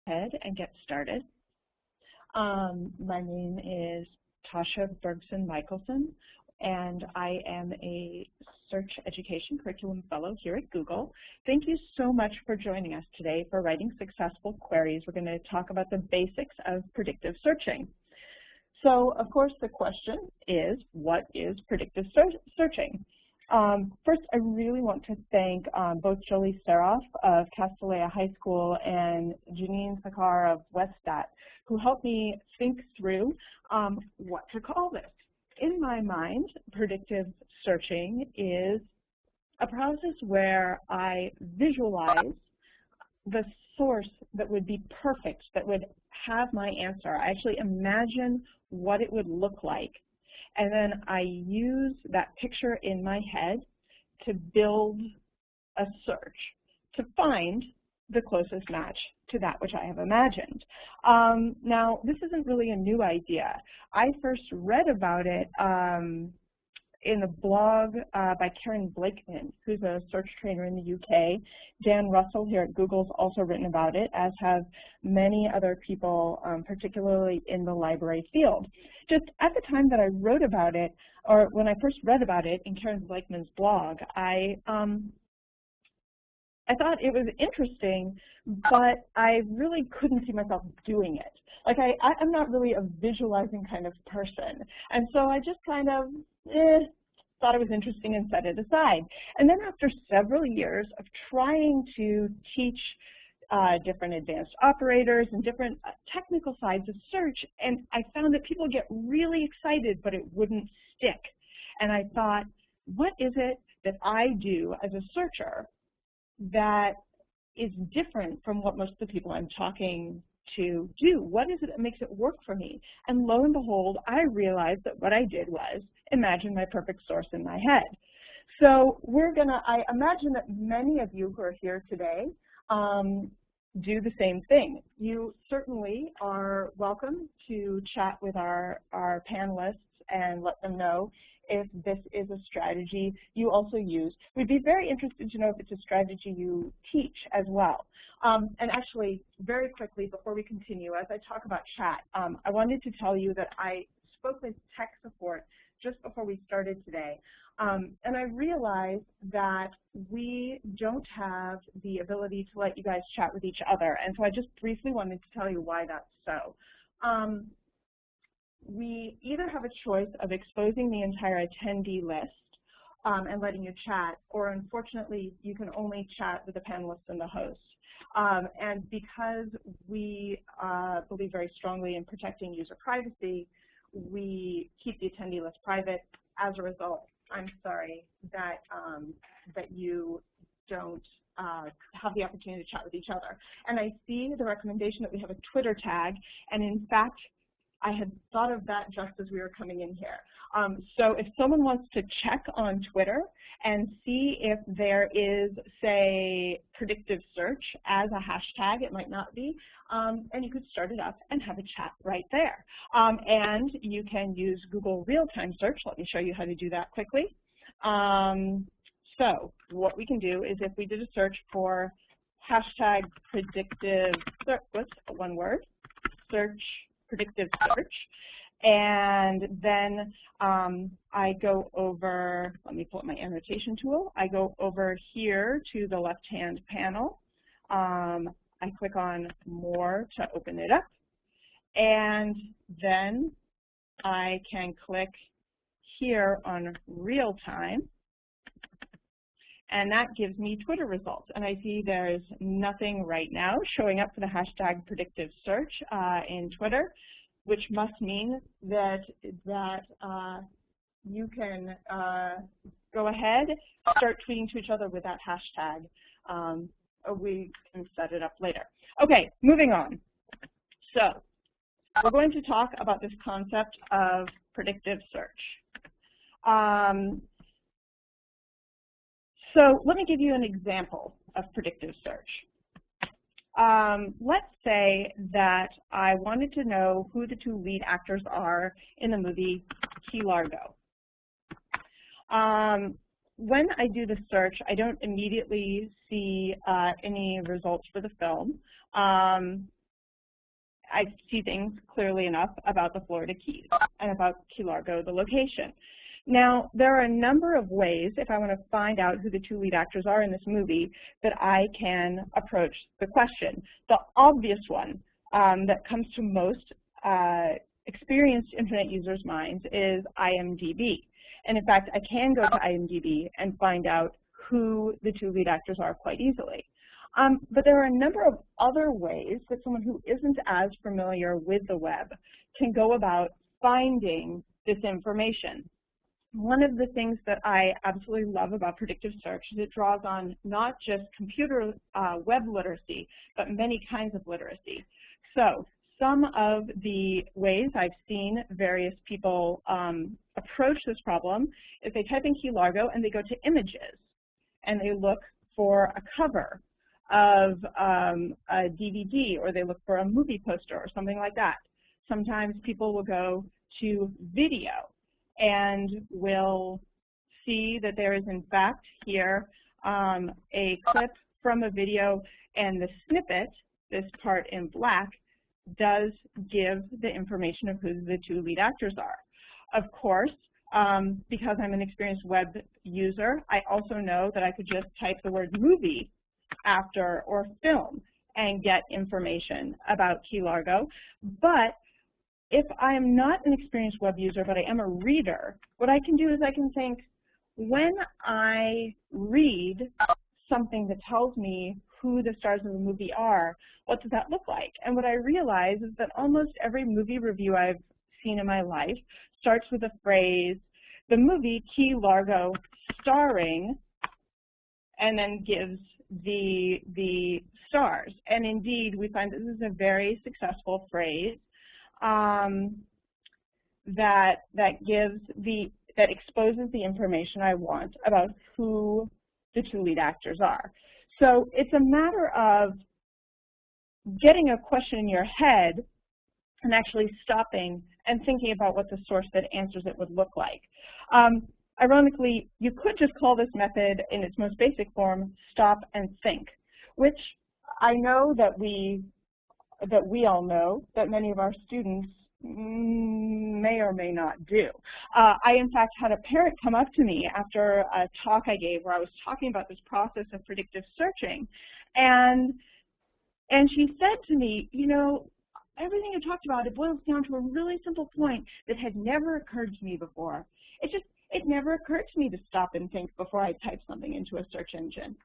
ahead and get started. My name is Tasha Bergson-Michelson, and I am a Search Education Curriculum Fellow here at Google. Thank you so much for joining us today for Writing Successful Queries. We're going to talk about the basics of predictive searching. So, of course, the question is, what is predictive searching? First, I really want to thank both Jolie Seroff of Castellea High School and Janine Sakar of Westat, who helped me think through what to call this. In my mind, predictive searching is a process where I visualize the source that would be perfect, that would have my answer. I actually imagine what it would look like. And then I use that picture in my head to build a search to find the closest match to that which I have imagined. Now, this isn't really a new idea. I first read about it in a blog by Karen Blakeman, who's a search trainer in the UK. Dan Russell here at Google's also written about it, as have many other people, particularly in the library field. Just at the time that I wrote about it, or when I first read about it in Karen Blakeman's blog, I thought it was interesting, but I really couldn't see myself doing it. Like, I'm not really a visualizing kind of person. And so I just kind of thought it was interesting and set it aside. And then after several years of trying to teach different advanced operators and different technical sides of search, and I found that people get really excited, but it wouldn't stick. And I thought, what is it that I do as a searcher that is different from what most of the people I'm talking to do? What is it that makes it work for me? And lo and behold, I realized that what I did was imagine my perfect source in my head. So I imagine that many of you who are here today do the same thing. You certainly are welcome to chat with our panelists and let them know if this is a strategy you also use. We'd be very interested to know if it's a strategy you teach as well. And actually, very quickly before we continue, as I talk about chat, I wanted to tell you that I spoke with tech support just before we started today. And I realized that we don't have the ability to let you guys chat with each other. And so I just briefly wanted to tell you why that's so. We either have a choice of exposing the entire attendee list and letting you chat, or unfortunately, you can only chat with the panelists and the host. And because we believe very strongly in protecting user privacy, we keep the attendee list private. As a result, I'm sorry that, that you don't have the opportunity to chat with each other. And I see the recommendation that we have a Twitter tag, and in fact, I had thought of that just as we were coming in here. So if someone wants to check on Twitter and see if there is, say, predictive search as a hashtag, it might not be, and you could start it up and have a chat right there. And you can use Google real-time search. Let me show you how to do that quickly. So what we can do is if we did a search for hashtag predictive search, what's one word, search, predictive search, and then I go over, let me pull up my annotation tool, I go over here to the left-hand panel, I click on more to open it up, and then I can click here on real time, and that gives me Twitter results. And I see there's nothing right now showing up for the hashtag predictive search in Twitter, which must mean that you can go ahead, start tweeting to each other with that hashtag. We can set it up later. Okay, moving on. So we're going to talk about this concept of predictive search. So let me give you an example of predictive search. Let's say that I wanted to know who the two lead actors are in the movie Key Largo. When I do the search, I don't immediately see any results for the film. I see things clearly enough about the Florida Keys and about Key Largo, the location. Now, there are a number of ways, if I want to find out who the two lead actors are in this movie, that I can approach the question. The obvious one that comes to most experienced internet users' minds is IMDb. And in fact, I can go to IMDb and find out who the two lead actors are quite easily. But there are a number of other ways that someone who isn't as familiar with the web can go about finding this information. One of the things that I absolutely love about predictive search is it draws on not just computer web literacy, but many kinds of literacy. So some of the ways I've seen various people approach this problem is they type in Key Largo and they go to images and they look for a cover of a DVD, or they look for a movie poster or something like that. Sometimes people will go to video and will see that there is in fact here a clip from a video, and the snippet, this part in black, does give the information of who the two lead actors are. Of course, because I'm an experienced web user, I also know that I could just type the word movie after or film and get information about Key Largo. But if I am not an experienced web user, but I am a reader, what I can do is I can think, when I read something that tells me who the stars of the movie are, what does that look like? And what I realize is that almost every movie review I've seen in my life starts with a phrase, the movie Key Largo starring, and then gives the stars. And indeed, we find this is a very successful phrase that exposes the information I want about who the two lead actors are. So it's a matter of getting a question in your head and actually stopping and thinking about what the source that answers it would look like. Ironically, you could just call this method in its most basic form stop and think, which I know that we all know that many of our students may or may not do. I, in fact, had a parent come up to me after a talk I gave where I was talking about this process of predictive searching, and she said to me, you know, everything you talked about, it boils down to a really simple point that had never occurred to me before. It never occurred to me to stop and think before I type something into a search engine.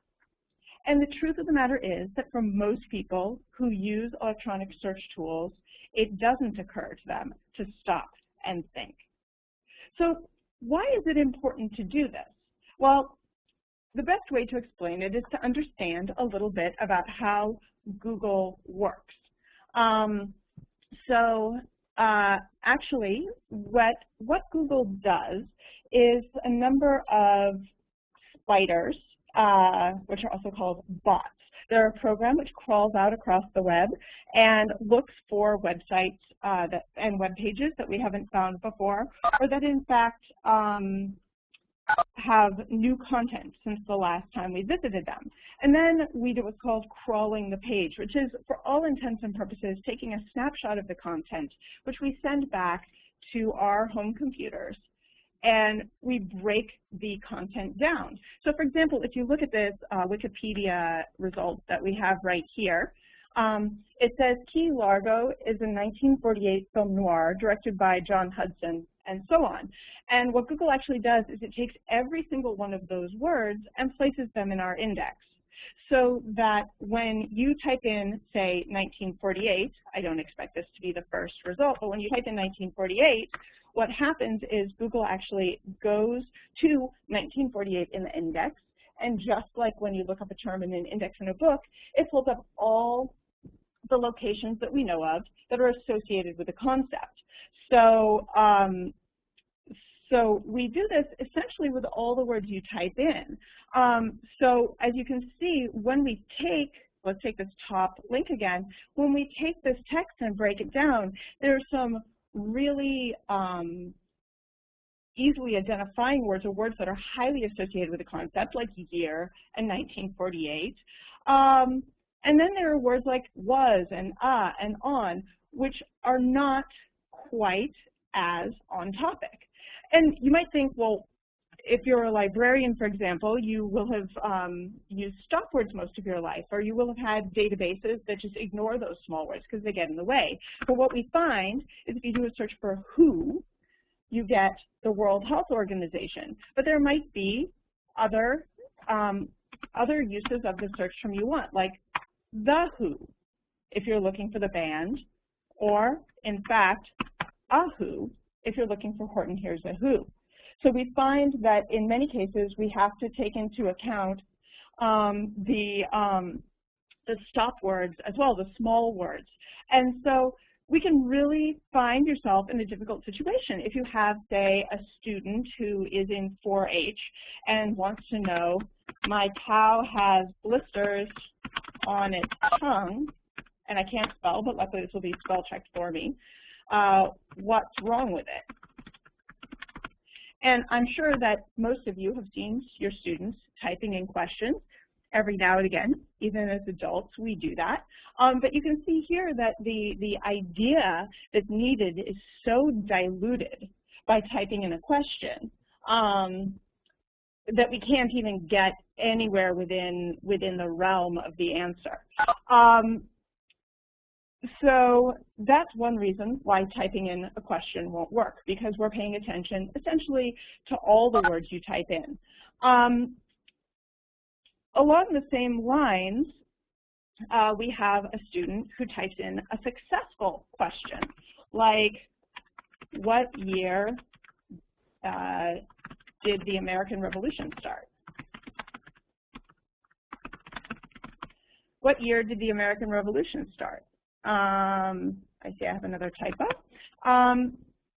And the truth of the matter is that for most people who use electronic search tools, it doesn't occur to them to stop and think. So why is it important to do this? Well, the best way to explain it is to understand a little bit about how Google works. Actually, what Google does is a number of spiders, which are also called bots. They're a program which crawls out across the web and looks for websites and web pages that we haven't found before, or that in fact have new content since the last time we visited them. And then we do what's called crawling the page, which is, for all intents and purposes, taking a snapshot of the content, which we send back to our home computers, and we break the content down. So for example, if you look at this Wikipedia result that we have right here, it says Key Largo is a 1948 film noir directed by John Hudson, and so on. And what Google actually does is it takes every single one of those words and places them in our index, so that when you type in, say, 1948, I don't expect this to be the first result, but when you type in 1948, what happens is Google actually goes to 1948 in the index, and just like when you look up a term in an index in a book, it pulls up all the locations that we know of that are associated with the concept. So, so we do this essentially with all the words you type in. So as you can see, when we take, let's take this top link again, when we take this text and break it down, there are some really easily identifying words, or words that are highly associated with the concept, like year and 1948. And then there are words like was and on, which are not quite as on topic. And you might think, well, if you're a librarian, for example, you will have used stop words most of your life, or you will have had databases that just ignore those small words because they get in the way. But what we find is if you do a search for WHO, you get the World Health Organization. But there might be other uses of the search term you want, like The Who, if you're looking for the band, or, in fact, A Who, if you're looking for Horton Hears a Who. So we find that in many cases we have to take into account the stop words as well, the small words. And so we can really find yourself in a difficult situation. If you have, say, a student who is in 4-H and wants to know, my cow has blisters on its tongue, and I can't spell, but luckily this will be spell checked for me, what's wrong with it? And I'm sure that most of you have seen your students typing in questions every now and again. Even as adults, we do that. But you can see here that the idea that's needed is so diluted by typing in a question that we can't even get anywhere within the realm of the answer. So that's one reason why typing in a question won't work, because we're paying attention essentially to all the words you type in. Along the same lines, we have a student who types in a successful question, like, what year did the American Revolution start? What year did the American Revolution start? I see I have another typo.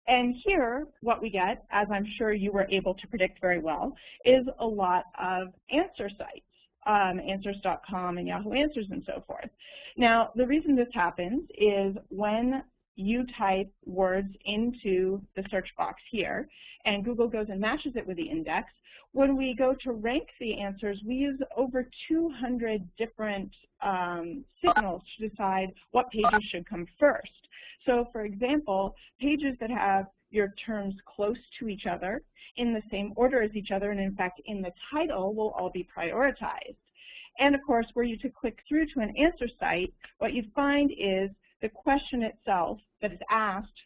And here, what we get, as I'm sure you were able to predict very well, is a lot of answer sites, answers.com and Yahoo Answers and so forth. Now, the reason this happens is when you type words into the search box here, and Google goes and matches it with the index, when we go to rank the answers, we use over 200 different signals to decide what pages should come first. So, for example, pages that have your terms close to each other, in the same order as each other, and in fact in the title, will all be prioritized. And of course, were you to click through to an answer site, what you find is the question itself that is asked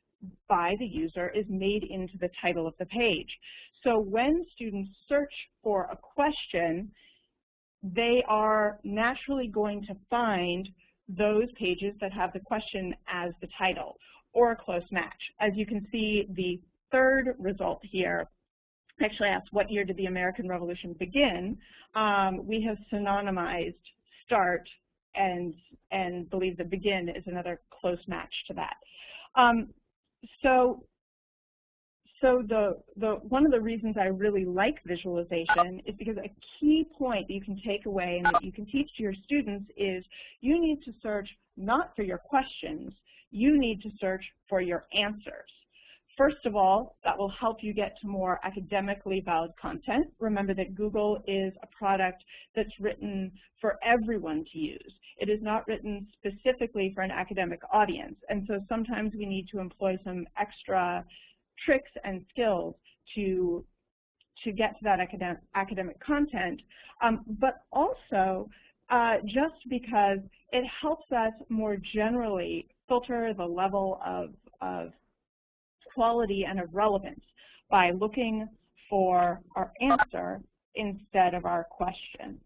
by the user is made into the title of the page. So when students search for a question, they are naturally going to find those pages that have the question as the title, or a close match. As you can see, the third result here actually asks, what year did the American Revolution begin? We have synonymized start and believe that begin is another close match to that. So one of the reasons I really like visualization is because a key point that you can take away and that you can teach to your students is you need to search not for your questions, you need to search for your answers. First of all, that will help you get to more academically valid content. Remember that Google is a product that's written for everyone to use. It is not written specifically for an academic audience. And so sometimes we need to employ some extra tricks and skills to get to that academic content, but also just because it helps us more generally filter the level of quality and of relevance by looking for our answer instead of our question.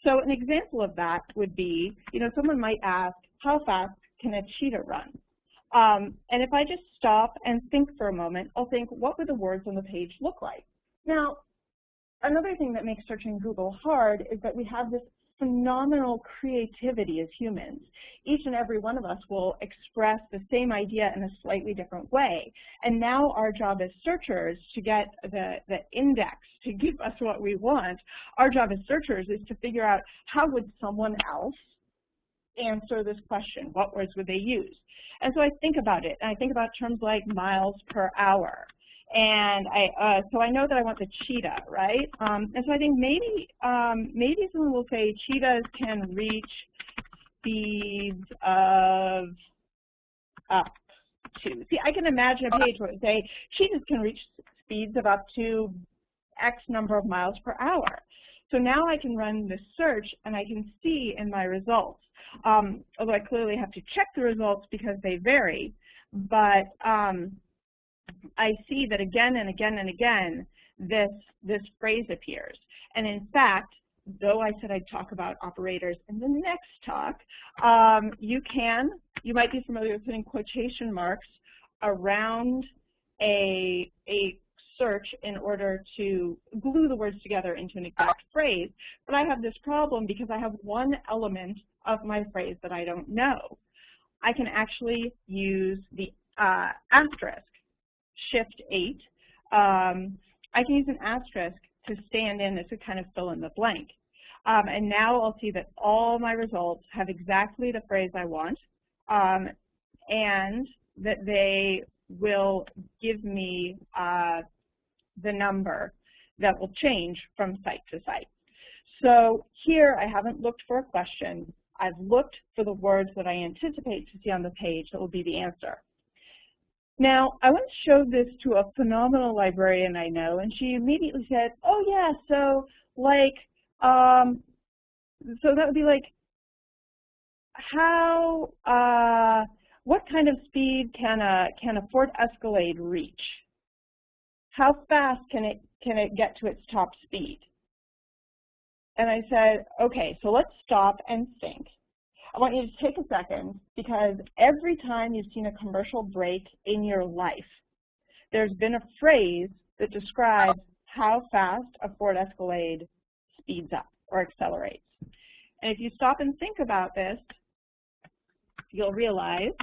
So an example of that would be, someone might ask, how fast can a cheetah run? And if I just stop and think for a moment, I'll think, what would the words on the page look like? Now, another thing that makes searching Google hard is that we have this phenomenal creativity as humans. Each and every one of us will express the same idea in a slightly different way. And now our job as searchers to get the index to give us what we want, our job as searchers is to figure out how would someone else answer this question? What words would they use? And so I think about it, and I think about terms like miles per hour. And so I know that I want the cheetah, right? And so I think maybe someone will say cheetahs can reach speeds of up to. See, I can imagine a page where it would say cheetahs can reach speeds of up to X number of miles per hour. So now I can run this search and I can see in my results, although I clearly have to check the results because they vary, but I see that again and again and again this phrase appears. And in fact, though I said I'd talk about operators in the next talk, you might be familiar with putting quotation marks around a search in order to glue the words together into an exact phrase. But I have this problem because I have one element of my phrase that I don't know. I can actually use the asterisk, Shift 8. I can use an asterisk to stand in to kind of fill in the blank. And now I'll see that all my results have exactly the phrase I want, and that they will give me the number that will change from site to site. So here I haven't looked for a question. I've looked for the words that I anticipate to see on the page that will be the answer. Now, I once showed this to a phenomenal librarian I know, and she immediately said, oh yeah, so like, so that would be like, how, what kind of speed can a Ford Escalade reach? How fast can it get to its top speed? And I said, okay, so let's stop and think. I want you to take a second, because every time you've seen a commercial break in your life, there's been a phrase that describes how fast a Ford Escalade speeds up or accelerates. And if you stop and think about this, you'll realize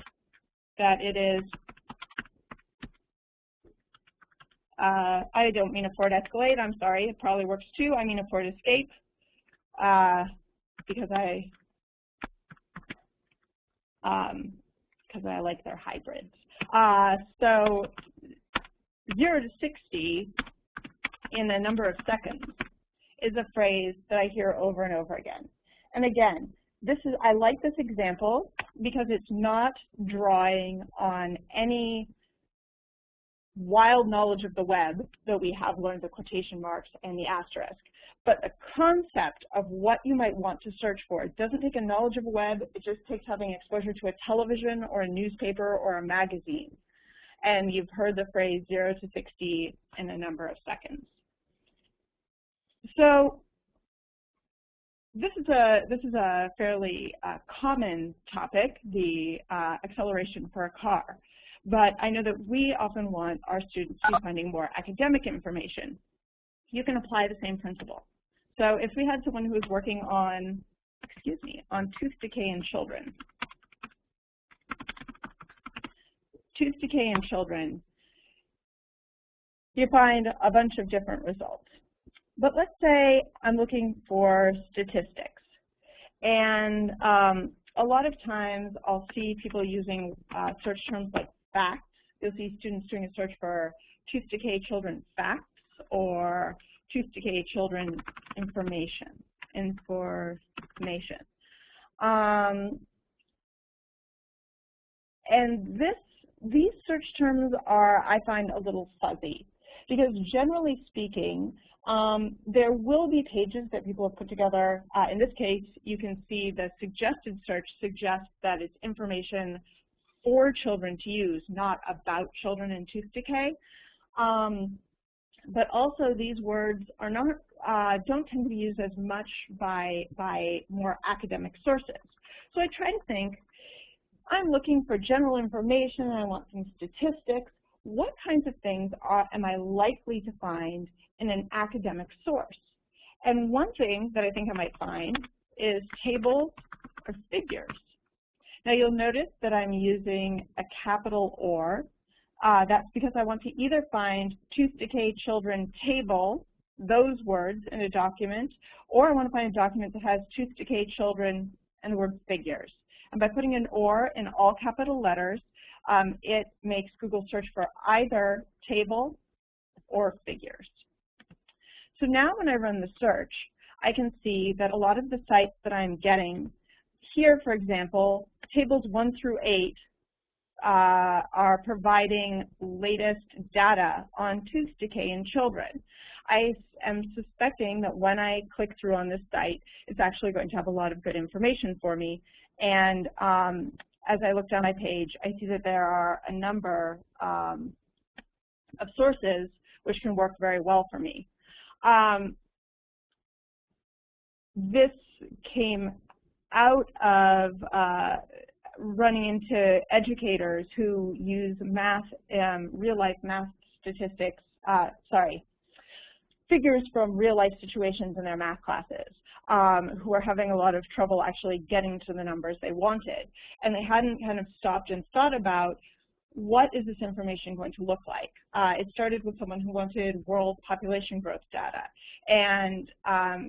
that it is, I don't mean a Ford Escalade, I'm sorry, it probably works too. I mean a Ford Escape, because I like their hybrids. So 0 to 60 in a number of seconds is a phrase that I hear over and over again. And again, I like this example because it's not drawing on any wild knowledge of the web that we have learned, the quotation marks and the asterisk, but the concept of what you might want to search for. It doesn't take a knowledge of a web, it just takes having exposure to a television or a newspaper or a magazine. And you've heard the phrase 0 to 60 in a number of seconds. So this is a fairly common topic, the acceleration for a car. But I know that we often want our students to be finding more academic information. You can apply the same principle. So if we had someone who was working on, on tooth decay in children. Tooth decay in children, you find a bunch of different results. But let's say I'm looking for statistics. And a lot of times I'll see people using search terms like facts. You'll see students doing a search for tooth decay children facts or tooth decay children information. And these search terms are, I find, a little fuzzy because generally speaking, there will be pages that people have put together. In this case, you can see the suggested search suggests that it's information for children to use, not about children and tooth decay. But also these words are not, don't tend to be used as much by more academic sources. So I try to think, I'm looking for general information, I want some statistics. What kinds of things am I likely to find in an academic source? And one thing that I think I might find is tables or figures. Now you'll notice that I'm using a capital OR. That's because I want to either find tooth decay children table, those words in a document, or I want to find a document that has tooth decay children and the word figures. And by putting an OR in all capital letters, it makes Google search for either table or figures. So now when I run the search, I can see that a lot of the sites that I'm getting here, for example, tables 1 through 8 are providing latest data on tooth decay in children. I am suspecting that when I click through on this site, it's actually going to have a lot of good information for me. And as I look down my page, I see that there are a number of sources which can work very well for me. This came out of running into educators who use math, real-life math statistics, figures from real-life situations in their math classes, who are having a lot of trouble actually getting to the numbers they wanted. And they hadn't kind of stopped and thought about, what is this information going to look like? It started with someone who wanted world population growth data. And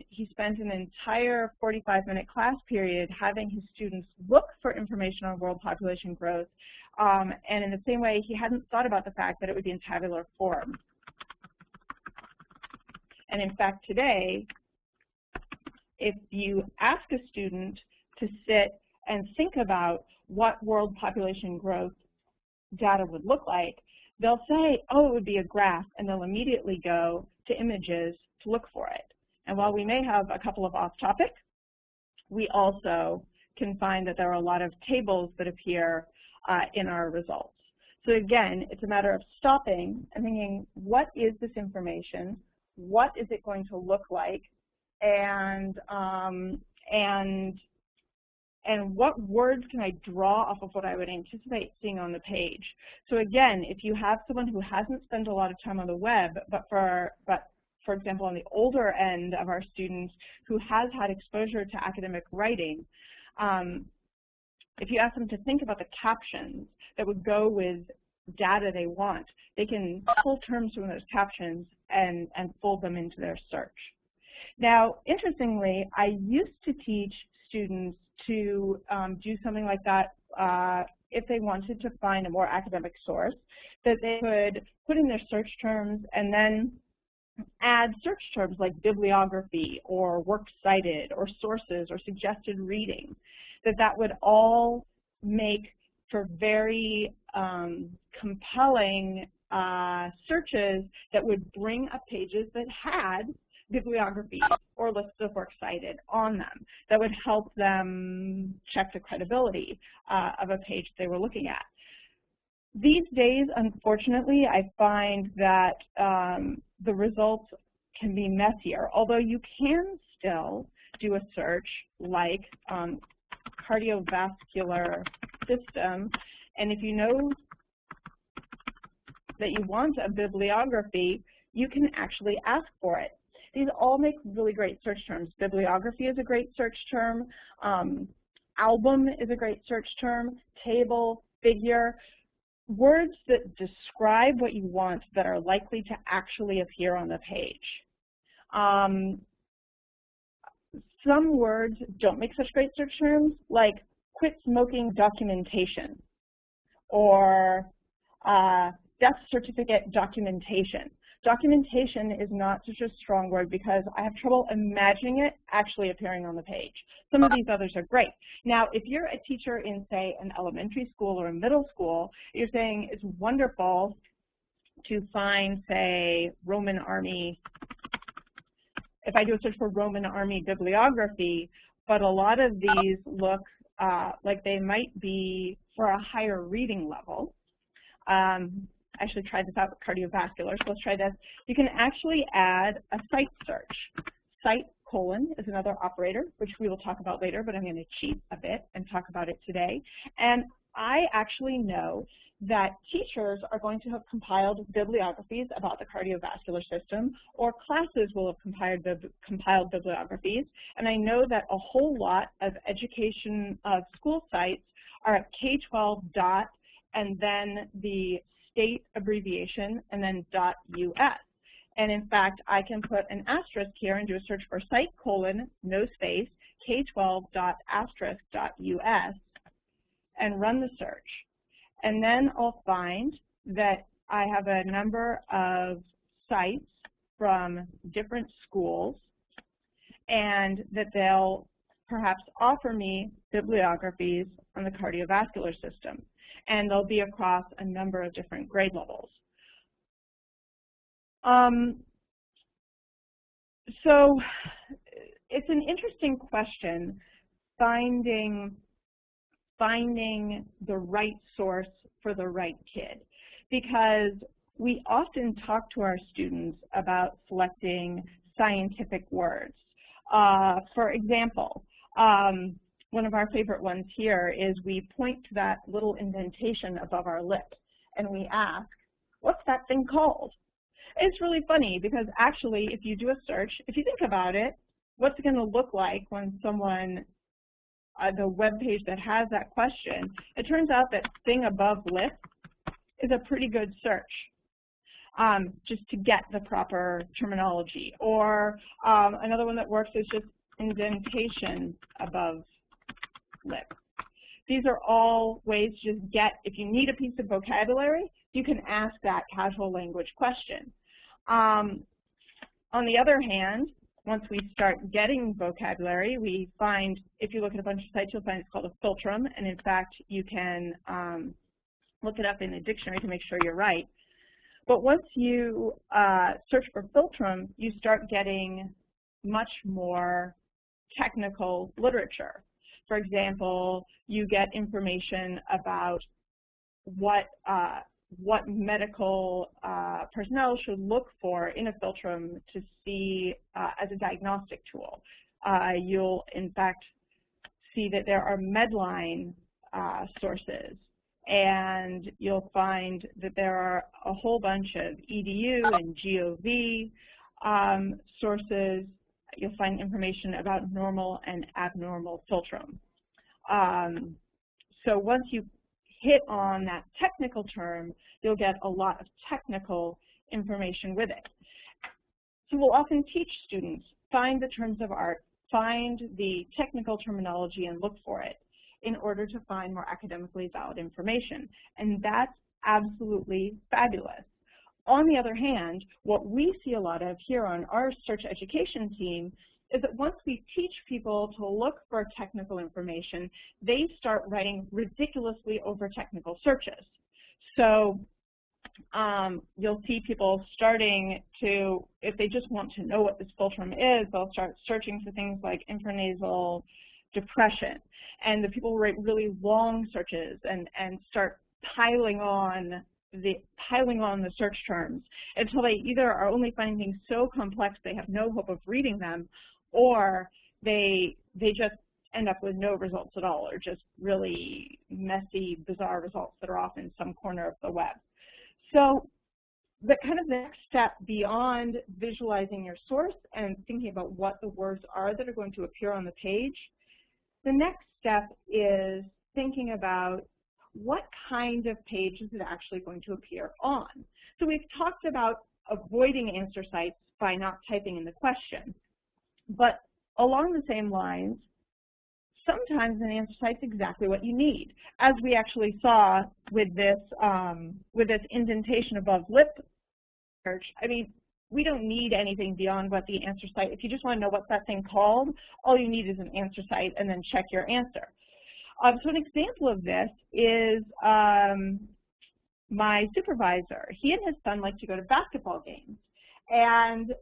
he spent an entire 45-minute class period having his students look for information on world population growth. And in the same way, he hadn't thought about the fact that it would be in tabular form. And in fact, today, if you ask a student to sit and think about what world population growth data would look like, they'll say, oh, it would be a graph, and they'll immediately go to images to look for it. And while we may have a couple of off-topic, we also can find that there are a lot of tables that appear in our results. So again, it's a matter of stopping and thinking, what is this information? What is it going to look like? And what words can I draw off of what I would anticipate seeing on the page? So again, if you have someone who hasn't spent a lot of time on the web, but for example, on the older end of our students who has had exposure to academic writing, if you ask them to think about the captions that would go with data they want, they can pull terms from those captions and fold them into their search. Now, interestingly, I used to teach students to do something like that if they wanted to find a more academic source, that they could put in their search terms and then add search terms like bibliography or works cited or sources or suggested reading, that would all make for very compelling searches that would bring up pages that had bibliographies or lists of works cited on them that would help them check the credibility of a page they were looking at. These days, unfortunately, I find that the results can be messier, although you can still do a search like cardiovascular system, and if you know that you want a bibliography, you can actually ask for it. These all make really great search terms. Bibliography is a great search term. Album is a great search term. Table, figure. Words that describe what you want that are likely to actually appear on the page. Some words don't make such great search terms, like quit smoking documentation or death certificate documentation. Documentation is not such a strong word because I have trouble imagining it actually appearing on the page. Some of these others are great. Now, if you're a teacher in, say, an elementary school or a middle school, you're saying it's wonderful to find, say, Roman Army. If I do a search for Roman Army bibliography, but a lot of these look like they might be for a higher reading level. I actually tried this out with cardiovascular, so let's try this. You can actually add a site search. Site : is another operator, which we will talk about later, but I'm going to cheat a bit and talk about it today. And I actually know that teachers are going to have compiled bibliographies about the cardiovascular system, or classes will have compiled bibliographies. And I know that a whole lot of education of school sites are at K12 dot and then the state abbreviation and then .us. And in fact, I can put an asterisk here and do a search for site : no space, K12.*.us and run the search. And then I'll find that I have a number of sites from different schools and that they'll perhaps offer me bibliographies on the cardiovascular system. and they'll be across a number of different grade levels. So it's an interesting question, finding the right source for the right kid, because we often talk to our students about selecting scientific words. For example, one of our favorite ones here is we point to that little indentation above our lip and we ask, what's that thing called? It's really funny because actually if you do a search, if you think about it, what's it going to look like when someone, the web page that has that question, it turns out that thing above lip is a pretty good search. Just to get the proper terminology. Or another one that works is just indentation above lip. These are all ways to just get, if you need a piece of vocabulary, you can ask that casual language question. On the other hand, once we start getting vocabulary, we find, if you look at a bunch of sites, you'll find it's called a philtrum, and in fact, you can look it up in a dictionary to make sure you're right. But once you search for philtrum, you start getting much more technical literature. For example, you get information about what medical personnel should look for in a philtrum to see as a diagnostic tool. You'll, in fact, see that there are Medline sources, and you'll find that there are a whole bunch of EDU and GOV sources. You'll find information about normal and abnormal philtrum. So once you hit on that technical term, you'll get a lot of technical information with it. So we'll often teach students, find the terms of art, find the technical terminology and look for it in order to find more academically valid information. And that's absolutely fabulous. On the other hand, what we see a lot of here on our search education team is that once we teach people to look for technical information, they start writing ridiculously over technical searches. So you'll see people starting to, if they just want to know what this philtrum is, they'll start searching for things like intranasal depression. And the people write really long searches and start piling on the search terms until they either are only finding things so complex they have no hope of reading them, or they just end up with no results at all, or just really messy, bizarre results that are off in some corner of the web. So the kind of next step beyond visualizing your source and thinking about what the words are that are going to appear on the page, the next step is thinking about what kind of page is it actually going to appear on. So we've talked about avoiding answer sites by not typing in the question. But along the same lines, sometimes an answer site's exactly what you need. As we actually saw with this indentation above lip search, I mean, we don't need anything beyond what the answer site. If you just want to know what's that thing called, all you need is an answer site and then check your answer. So an example of this is my supervisor. He and his son like to go to basketball games, and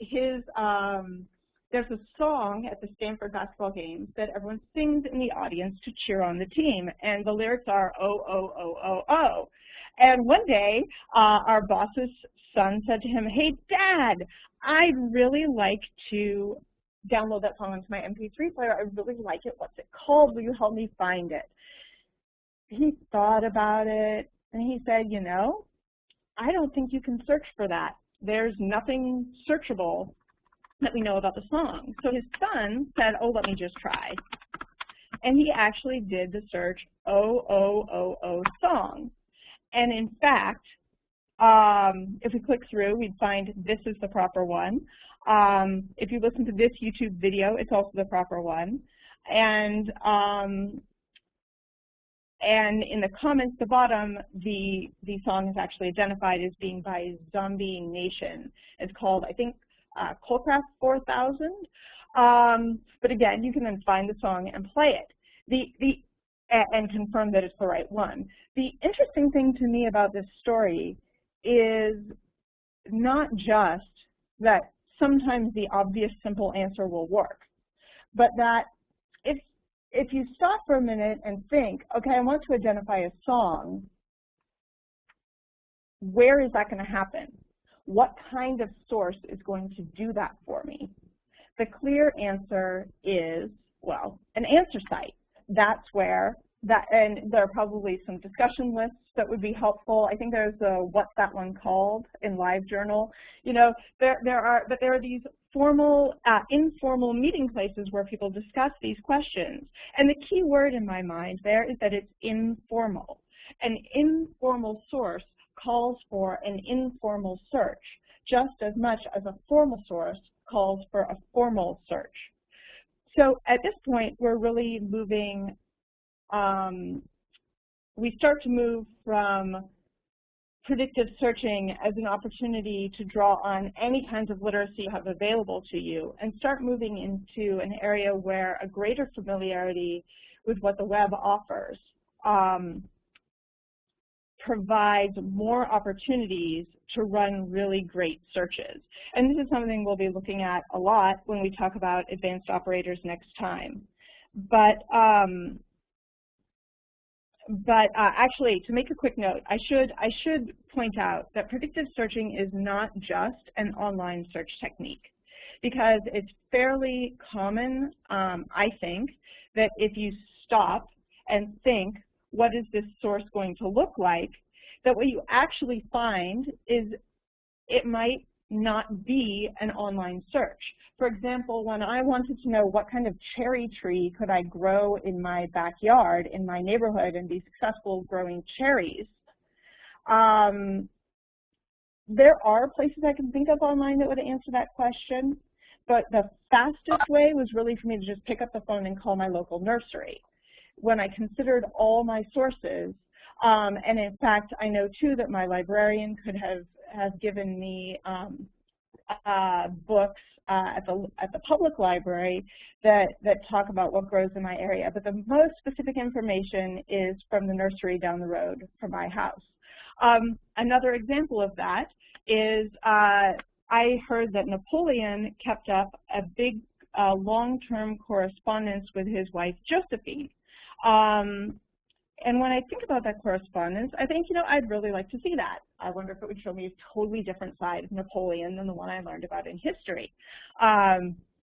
there's a song at the Stanford basketball games that everyone sings in the audience to cheer on the team, and the lyrics are, oh, oh, oh, oh, oh. And one day, our boss's son said to him, hey, Dad, I'd really like to download that song onto my MP3 player. I really like it. What's it called? Will you help me find it? He thought about it, and he said, you know, I don't think you can search for that. There's nothing searchable that we know about the song. So his son said, oh, let me just try. And he actually did the search, oh, oh, oh, oh, song. And in fact, if we click through, we'd find this is the proper one. If you listen to this YouTube video, it's also the proper one. And in the comments at the bottom, the song is actually identified as being by Zombie Nation. It's called, I think, Colecraft 4000. But again, you can then find the song and play it. The and confirm that it's the right one. The interesting thing to me about this story is not just that sometimes the obvious simple answer will work, but that if you stop for a minute and think, okay, I want to identify a song, where is that going to happen? What kind of source is going to do that for me? The clear answer is, well, an answer site. That's where and there are probably some discussion lists that would be helpful. I think there's a What's That One Called in LiveJournal. You know, there are these formal, informal meeting places where people discuss these questions. And the key word in my mind there is that it's informal. An informal source calls for an informal search, just as much as a formal source calls for a formal search. So at this point, we're really moving, we start to move from predictive searching as an opportunity to draw on any kinds of literacy you have available to you and start moving into an area where a greater familiarity with what the web offers provides more opportunities to run really great searches. And this is something we'll be looking at a lot when we talk about advanced operators next time. But actually, to make a quick note, I should point out that predictive searching is not just an online search technique, because it's fairly common, I think, that if you stop and think, what is this source going to look like, that what you actually find is it might not be an online search. For example, when I wanted to know what kind of cherry tree could I grow in my backyard, in my neighborhood, and be successful growing cherries, there are places I can think of online that would answer that question, but the fastest way was really for me to just pick up the phone and call my local nursery. When I considered all my sources, and in fact, I know too that my librarian could have given me books at the public library that talk about what grows in my area. But the most specific information is from the nursery down the road from my house. Another example of that is I heard that Napoleon kept up a big long-term correspondence with his wife Josephine. And when I think about that correspondence, I think, you know, I'd really like to see that. I wonder if it would show me a totally different side of Napoleon than the one I learned about in history.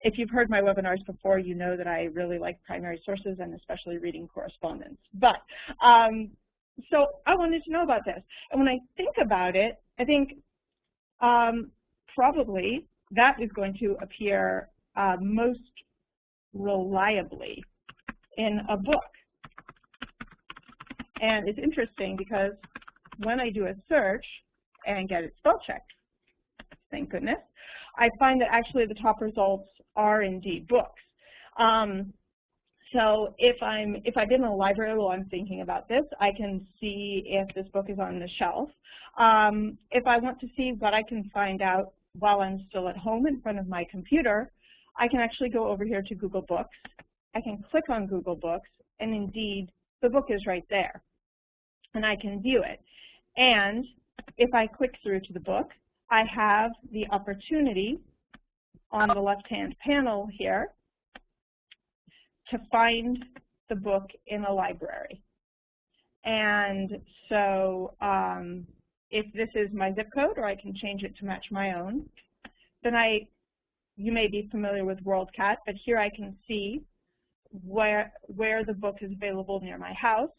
If you've heard my webinars before, you know that I really like primary sources and especially reading correspondence. But so I wanted to know about this. And when I think about it, I think probably that is going to appear most reliably in a book. And it's interesting because when I do a search and get it spell checked, thank goodness, I find that actually the top results are indeed books. So if I've been in a library while I'm thinking about this, I can see if this book is on the shelf. If I want to see what I can find out while I'm still at home in front of my computer, I can actually go over here to Google Books. I can click on Google Books, and indeed, the book is right there, and I can view it. And if I click through to the book, I have the opportunity on the left-hand panel here to find the book in a library. And so if this is my zip code, or I can change it to match my own, then you may be familiar with WorldCat, but here I can see where the book is available near my house.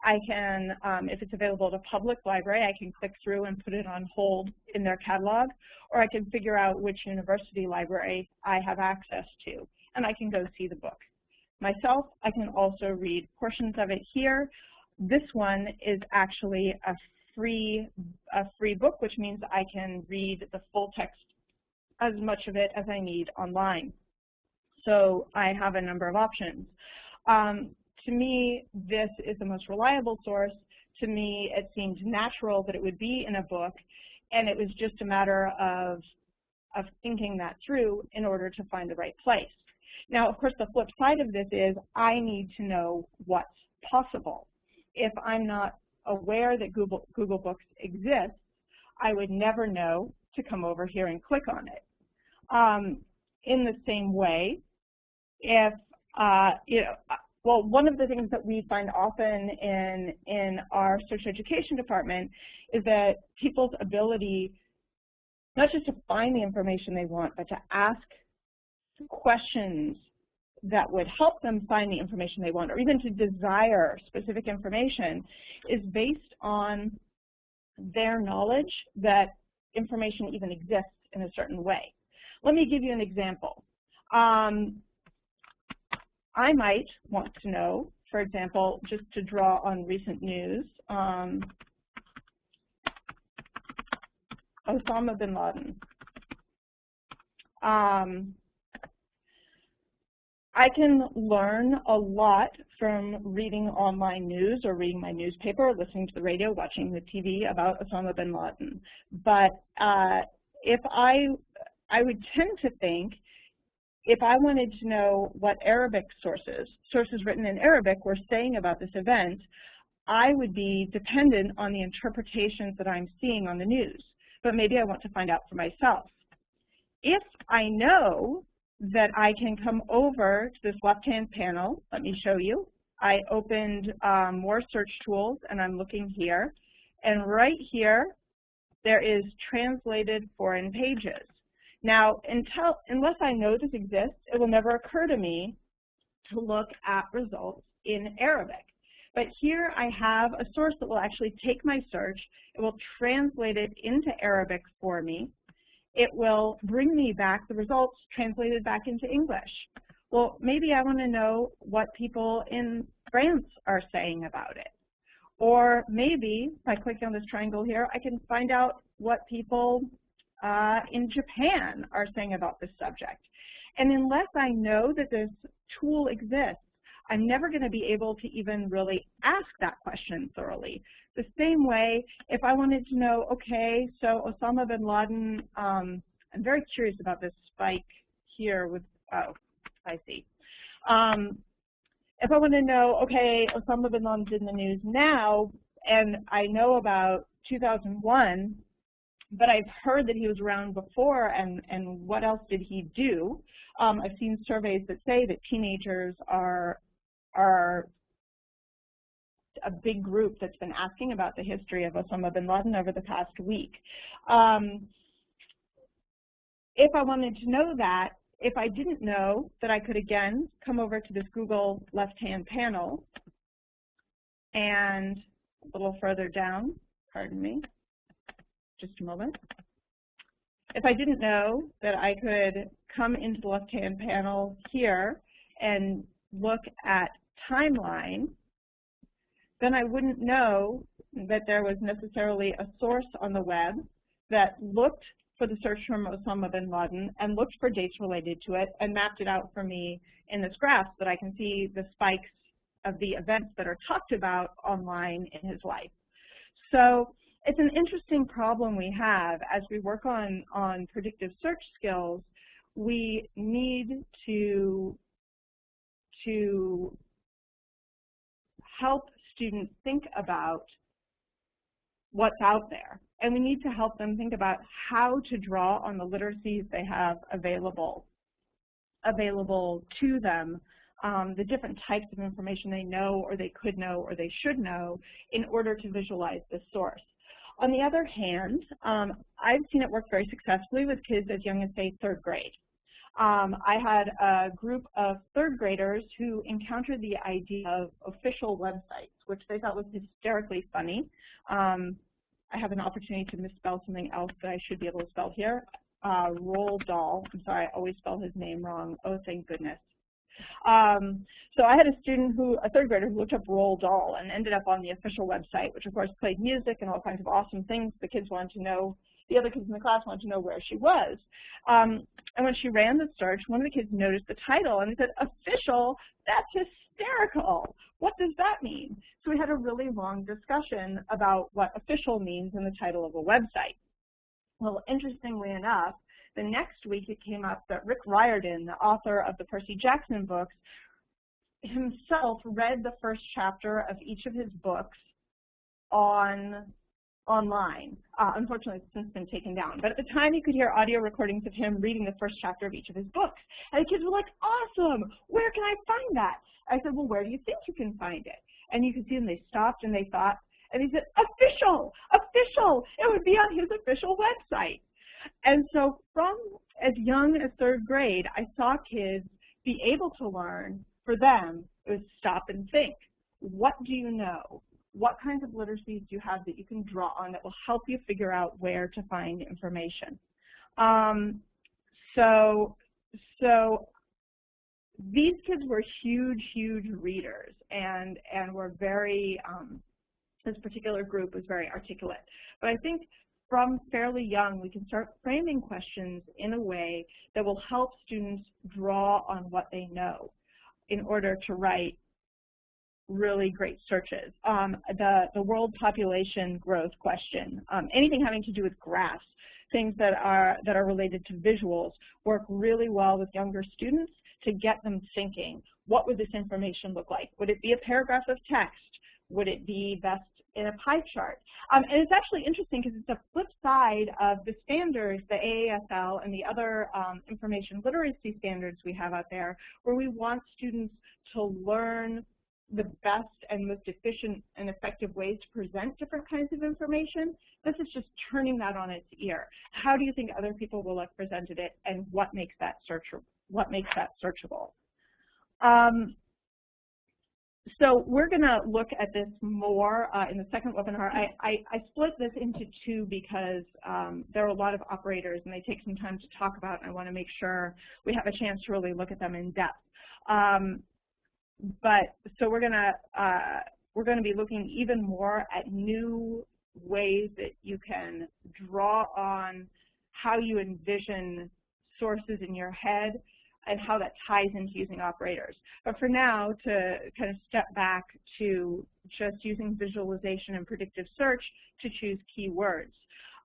I can, if it's available at a public library, I can click through and put it on hold in their catalog, or I can figure out which university library I have access to, and I can go see the book. Myself, I can also read portions of it here. This one is actually a free book, which means I can read the full text, as much of it as I need, online. So I have a number of options. To me, this is the most reliable source. To me, it seemed natural that it would be in a book, and it was just a matter of thinking that through in order to find the right place. Now, of course, the flip side of this is I need to know what's possible. If I'm not aware that Google Books exists, I would never know to come over here and click on it. In the same way, if, well, one of the things that we find often in our search education department is that people's ability not just to find the information they want, but to ask questions that would help them find the information they want, or even to desire specific information, is based on their knowledge that information even exists in a certain way. Let me give you an example. I might want to know, for example, just to draw on recent news, Osama bin Laden. I can learn a lot from reading online news or reading my newspaper, or listening to the radio, watching the TV about Osama bin Laden. But if I would tend to think, if I wanted to know what Arabic sources written in Arabic were saying about this event, I would be dependent on the interpretations that I'm seeing on the news. But maybe I want to find out for myself. If I know that I can come over to this left-hand panel, let me show you. I opened more search tools, and I'm looking here. And right here, there is translated foreign pages. Now, unless I know this exists, it will never occur to me to look at results in Arabic. But here I have a source that will actually take my search. It will translate it into Arabic for me. It will bring me back the results translated back into English. Well, maybe I want to know what people in France are saying about it. Or maybe, by clicking on this triangle here, I can find out what people in Japan are saying about this subject. And unless I know that this tool exists, I'm never going to be able to even really ask that question thoroughly. The same way, if I wanted to know, okay, so Osama bin Laden, I'm very curious about this spike here with, oh, I see. If I want to know, okay, Osama bin Laden's in the news now, and I know about 2001, but I've heard that he was around before, and what else did he do? I've seen surveys that say that teenagers are a big group that's been asking about the history of Osama bin Laden over the past week. If I wanted to know that, if I didn't know that, I could again come over to this Google left-hand panel and a little further down, pardon me, just a moment. If I didn't know that, I could come into the left-hand panel here and look at timeline, then I wouldn't know that there was necessarily a source on the web that looked for the search term Osama bin Laden and looked for dates related to it and mapped it out for me in this graph so that I can see the spikes of the events that are talked about online in his life. So it's an interesting problem we have as we work on predictive search skills. We need to help students think about what's out there. And we need to help them think about how to draw on the literacies they have available to them, the different types of information they know or they could know or they should know in order to visualize this source. On the other hand, I've seen it work very successfully with kids as young as, say, 3rd grade. I had a group of 3rd graders who encountered the idea of official websites, which they thought was hysterically funny. I have an opportunity to misspell something else that I should be able to spell here. Roald Dahl. I'm sorry, I always spell his name wrong. Oh, thank goodness. So I had a student a 3rd grader who looked up Roald Dahl and ended up on the official website, which of course played music and all kinds of awesome things. The kids wanted to know, the other kids in the class wanted to know where she was. And when she ran the search, one of the kids noticed the title and he said, "Official? That's hysterical. What does that mean?" So we had a really long discussion about what official means in the title of a website. Well, interestingly enough, the next week it came up that Rick Riordan, the author of the Percy Jackson books, himself read the first chapter of each of his books online. Unfortunately, it's since been taken down. But at the time, you could hear audio recordings of him reading the first chapter of each of his books. And the kids were like, awesome, where can I find that? I said, well, where do you think you can find it? And you could see them, they stopped and they thought, and he said, official, official. It would be on his official website. And so from as young as 3rd grade, I saw kids be able to learn. For them, it was stop and think. What do you know? What kinds of literacies do you have that you can draw on that will help you figure out where to find information? So these kids were huge, huge readers, and were very, this particular group was very articulate. But I think from fairly young, we can start framing questions in a way that will help students draw on what they know in order to write really great searches. The world population growth question, anything having to do with graphs, things that are related to visuals, work really well with younger students to get them thinking, what would this information look like? Would it be a paragraph of text? Would it be best in a pie chart? And it's actually interesting because it's a flip side of the standards, the AASL and the other information literacy standards we have out there, where we want students to learn the best and most efficient and effective ways to present different kinds of information. This is just turning that on its ear. How do you think other people will have presented it, and what makes that searchable? So we're going to look at this more in the second webinar. I split this into two because there are a lot of operators and they take some time to talk about, and I want to make sure we have a chance to really look at them in depth. So we're going to be looking even more at new ways that you can draw on how you envision sources in your head and how that ties into using operators. But for now, to kind of step back to just using visualization and predictive search to choose keywords.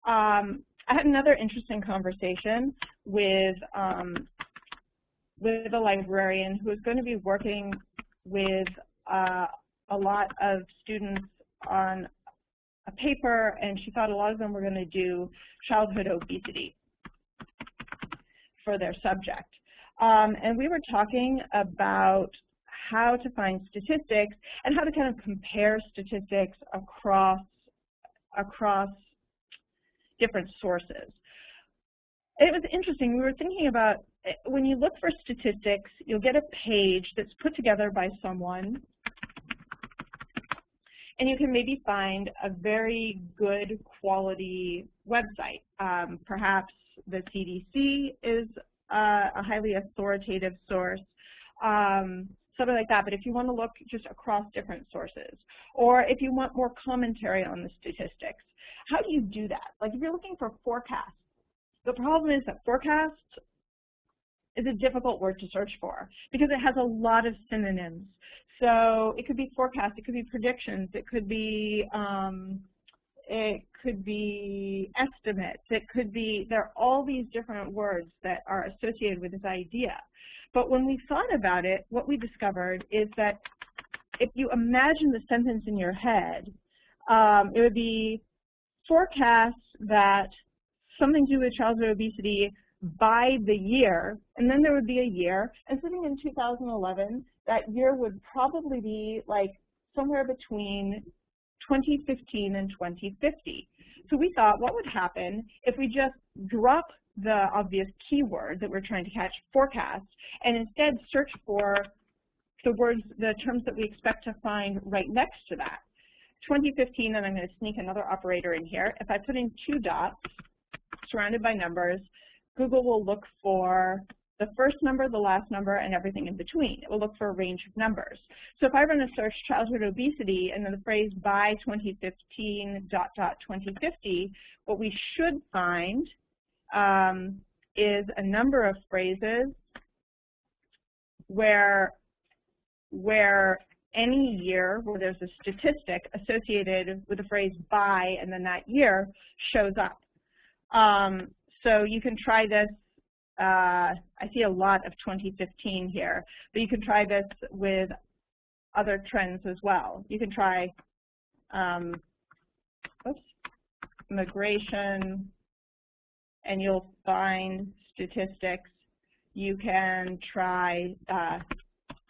I had another interesting conversation with a librarian who is going to be working with a lot of students on a paper, and she thought a lot of them were going to do childhood obesity for their subject. And we were talking about how to find statistics and how to kind of compare statistics across different sources. It was interesting. We were thinking about when you look for statistics, you'll get a page that's put together by someone, and you can maybe find a very good quality website. Perhaps the CDC is a highly authoritative source, something like that. But if you want to look just across different sources, or if you want more commentary on the statistics, how do you do that? Like if you're looking for forecasts, the problem is that forecast is a difficult word to search for because it has a lot of synonyms. So it could be forecast, it could be predictions, it could be estimates, it could be, there are all these different words that are associated with this idea. But when we thought about it, what we discovered is that if you imagine the sentence in your head, it would be forecasts that something to do with childhood obesity by the year, and then there would be a year, and sitting in 2011, that year would probably be like somewhere between 2015 and 2050. So we thought, what would happen if we just drop the obvious keyword that we're trying to catch, forecast, and instead search for the words, the terms that we expect to find right next to that. 2015, and I'm going to sneak another operator in here. If I put in 2 dots surrounded by numbers, Google will look for the first number, the last number, and everything in between. It will look for a range of numbers. So if I run a search childhood obesity and then the phrase by 2015 ... 2050, what we should find is a number of phrases where any year where there's a statistic associated with the phrase by and then that year shows up. So you can try this. I see a lot of 2015 here, but you can try this with other trends as well. You can try immigration, and you'll find statistics. You can try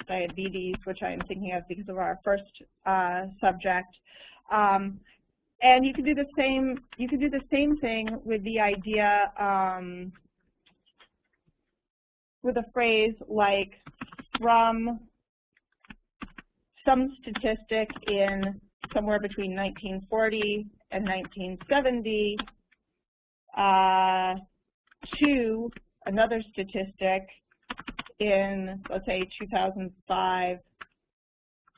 diabetes, which I'm thinking of because of our first subject. And you can do the same. You can do the same thing with the idea with a phrase like from some statistic in somewhere between 1940 and 1970 to another statistic in, let's say, 2005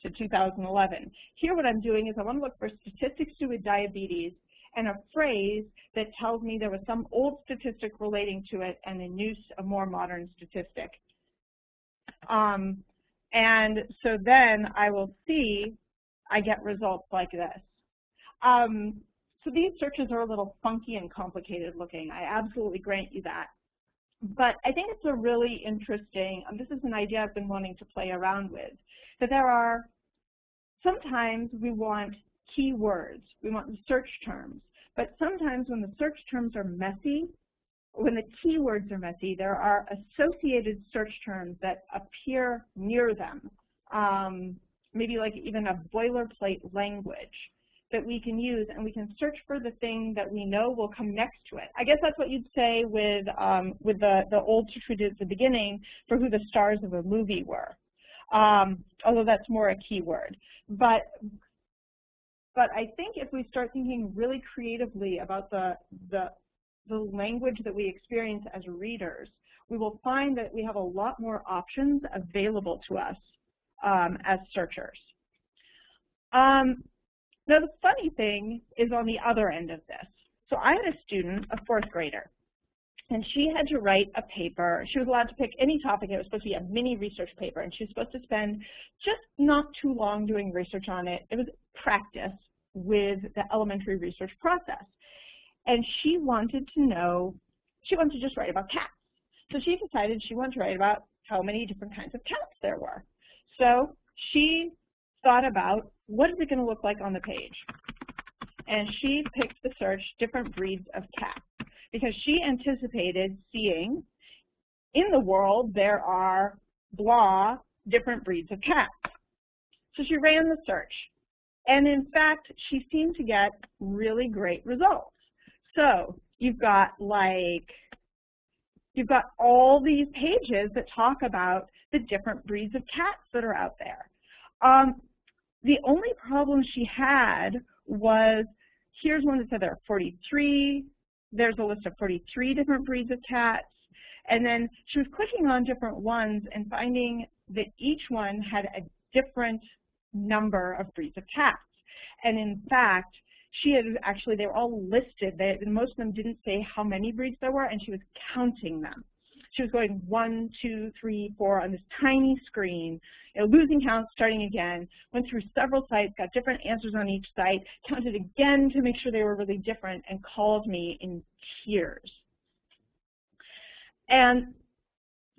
to 2011. Here what I'm doing is I want to look for statistics to do with diabetes and a phrase that tells me there was some old statistic relating to it and a more modern statistic. And so then I will see I get results like this. So these searches are a little funky and complicated looking. I absolutely grant you that. But I think it's a really interesting, this is an idea I've been wanting to play around with, that there are, sometimes we want keywords, we want the search terms, but sometimes when the search terms are messy, when the keywords are messy, there are associated search terms that appear near them, maybe like even a boilerplate language that we can use, and we can search for the thing that we know will come next to it. I guess that's what you'd say with the old search we did at the beginning for who the stars of a movie were, although that's more a keyword. But I think if we start thinking really creatively about the language that we experience as readers, we will find that we have a lot more options available to us as searchers. Now, the funny thing is on the other end of this. So I had a student, a 4th grader, and she had to write a paper. She was allowed to pick any topic. It was supposed to be a mini research paper, and she was supposed to spend just not too long doing research on it. It was practice with the elementary research process. And she wanted to know, she wanted to just write about cats. So she decided she wanted to write about how many different kinds of cats there were. So she thought about, what is it going to look like on the page? And she picked the search different breeds of cats because she anticipated seeing in the world there are blah different breeds of cats. So she ran the search, and in fact she seemed to get really great results. So you've got all these pages that talk about the different breeds of cats that are out there. The only problem she had was, here's one that said there are 43, there's a list of 43 different breeds of cats, and then she was clicking on different ones and finding that each one had a different number of breeds of cats. And in fact, she had actually, they were all listed, most of them didn't say how many breeds there were, and she was counting them. She was going 1, 2, 3, 4 on this tiny screen, losing count, starting again, went through several sites, got different answers on each site, counted again to make sure they were really different, and called me in tears. And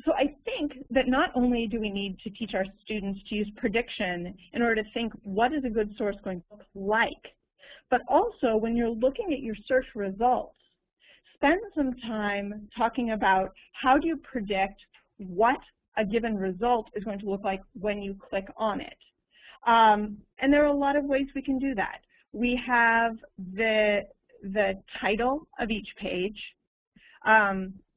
so I think that not only do we need to teach our students to use prediction in order to think what is a good source going to look like, but also when you're looking at your search results, spend some time talking about how do you predict what a given result is going to look like when you click on it. And there are a lot of ways we can do that. We have the title of each page.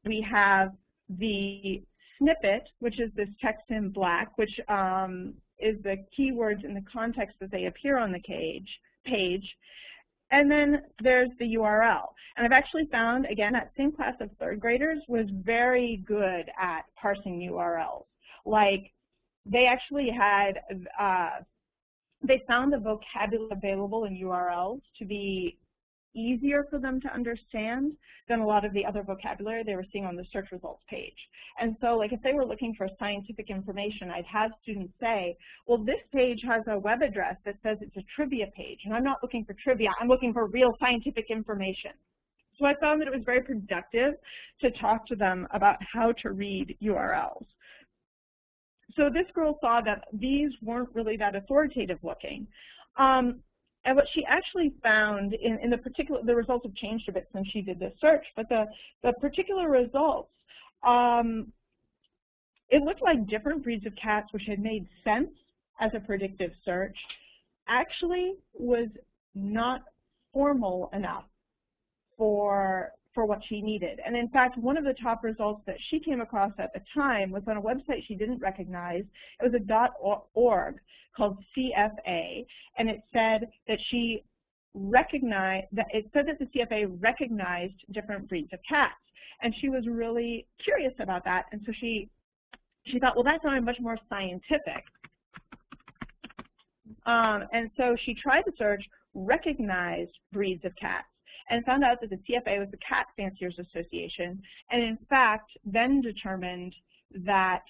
We have the snippet, which is this text in black, which is the keywords in the context that they appear on the page. And then there's the URL. And I've actually found, again, that same class of 3rd graders was very good at parsing URLs. Like, they actually had, they found the vocabulary available in URLs to be easier for them to understand than a lot of the other vocabulary they were seeing on the search results page. And so, like, if they were looking for scientific information, I'd have students say, well, this page has a web address that says it's a trivia page, and I'm not looking for trivia, I'm looking for real scientific information. So I found that it was very productive to talk to them about how to read URLs. so this girl saw that these weren't really that authoritative looking. And what she actually found in the results have changed a bit since she did this search, but the particular results, it looked like different breeds of cats, which had made sense as a predictive search, actually was not formal enough for what she needed. And in fact, one of the top results that she came across at the time was on a website she didn't recognize. It was a .org called CFA, and it said that the CFA recognized different breeds of cats. And she was really curious about that, and so she thought, well, that sounded much more scientific. And so she tried to search recognized breeds of cats and found out that the CFA was the Cat Fanciers Association, and in fact then determined that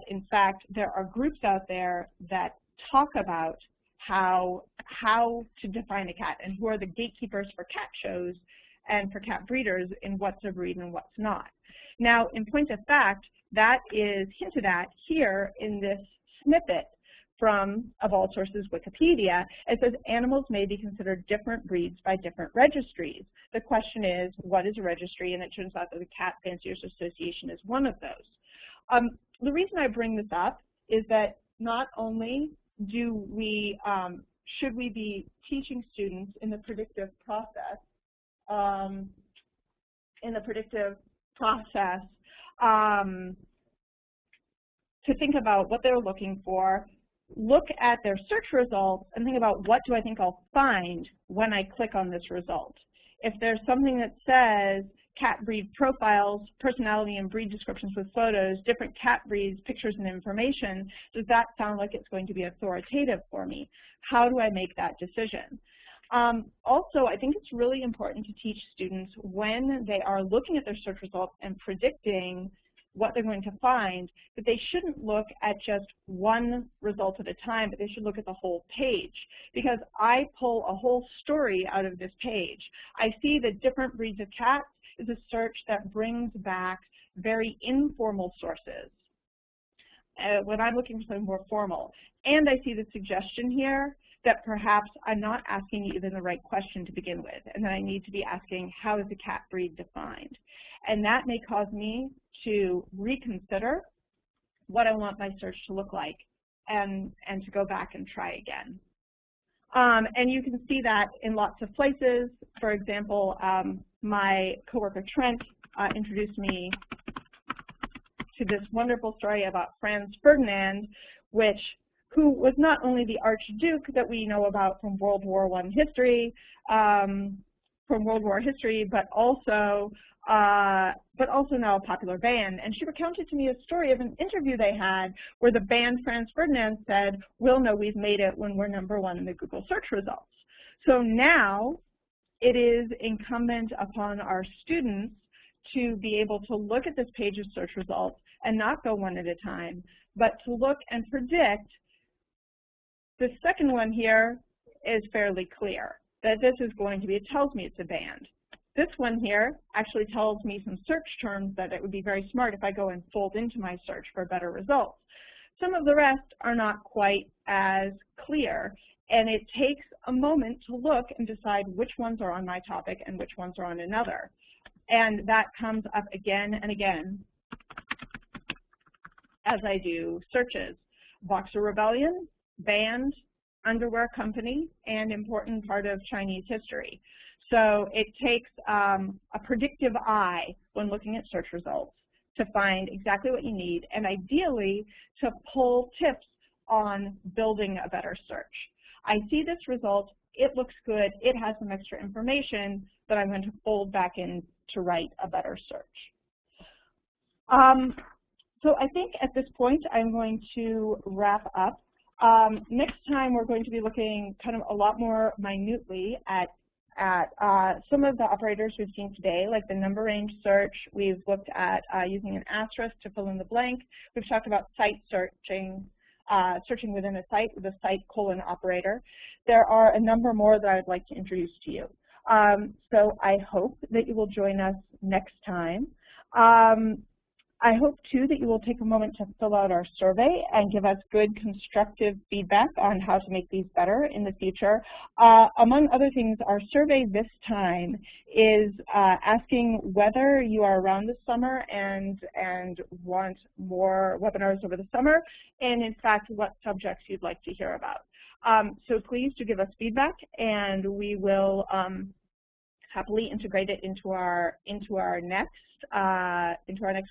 in fact there are groups out there that talk about how to define a cat and who are the gatekeepers for cat shows and for cat breeders in what's a breed and what's not. Now, in point of fact, that is hinted at here in this snippet from, of all sources, Wikipedia. It says animals may be considered different breeds by different registries. The question is, what is a registry? And it turns out that the Cat Fanciers Association is one of those. The reason I bring this up is that not only do we, should we be teaching students in the predictive process, to think about what they're looking for, look at their search results, and think about what do I think I'll find when I click on this result. If there's something that says cat breed profiles, personality and breed descriptions with photos, different cat breeds, pictures and information, does that sound like it's going to be authoritative for me? How do I make that decision? Also, I think it's really important to teach students when they are looking at their search results and predicting what they're going to find, that they shouldn't look at just one result at a time, but they should look at the whole page. Because I pull a whole story out of this page. I see that different breeds of cats is a search that brings back very informal sources when I'm looking for something more formal. And I see the suggestion here that perhaps I'm not asking even the right question to begin with, and that I need to be asking, how is a cat breed defined? And that may cause me to reconsider what I want my search to look like and to go back and try again. And you can see that in lots of places. For example, my coworker Trent introduced me to this wonderful story about Franz Ferdinand, who was not only the Archduke that we know about from World War I history, but also now a popular band. And she recounted to me a story of an interview they had where the band Franz Ferdinand said, "We'll know we've made it when we're #1 in the Google search results." So now it is incumbent upon our students to be able to look at this page of search results and not go one at a time, but to look and predict. The second one here is fairly clear, that this is going to be, it tells me it's a band. This one here actually tells me some search terms that it would be very smart if I go and fold into my search for better results. Some of the rest are not quite as clear, and it takes a moment to look and decide which ones are on my topic and which ones are on another. And that comes up again and again as I do searches. Boxer Rebellion, band, underwear company, and important part of Chinese history. So it takes a predictive eye when looking at search results to find exactly what you need, and ideally to pull tips on building a better search. I see this result, it looks good, it has some extra information, but I'm going to fold back in to write a better search. So I think at this point I'm going to wrap up. Next time we're going to be looking kind of a lot more minutely at some of the operators we've seen today, like the number range search. We've looked at using an asterisk to fill in the blank. We've talked about site searching, searching within a site with a site : operator. There are a number more that I'd like to introduce to you. So I hope that you will join us next time. I hope, too, that you will take a moment to fill out our survey and give us good constructive feedback on how to make these better in the future. Among other things, our survey this time is asking whether you are around this summer and want more webinars over the summer, and in fact, what subjects you'd like to hear about. So please do give us feedback, and we will happily integrate it into our next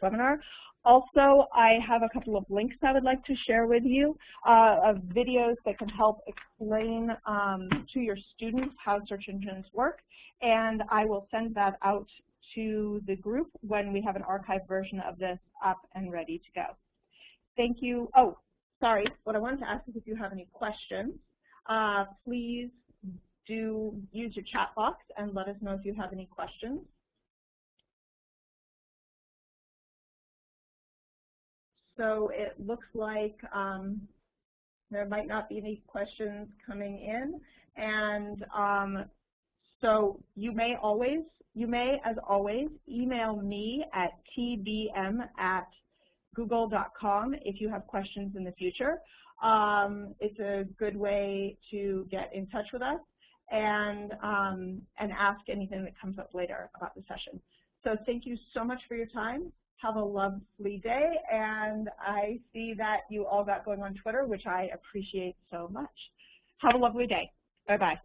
webinar. Also, I have a couple of links I would like to share with you of videos that can help explain to your students how search engines work, and I will send that out to the group when we have an archived version of this up and ready to go. Thank you. Oh, sorry. What I wanted to ask is if you have any questions, please do use your chat box and let us know if you have any questions. So it looks like there might not be any questions coming in, and so you may, as always, email me at tbm@google.com if you have questions in the future. It's a good way to get in touch with us and ask anything that comes up later about the session. So thank you so much for your time. Have a lovely day, and I see that you all got going on Twitter, which I appreciate so much. Have a lovely day. Bye-bye.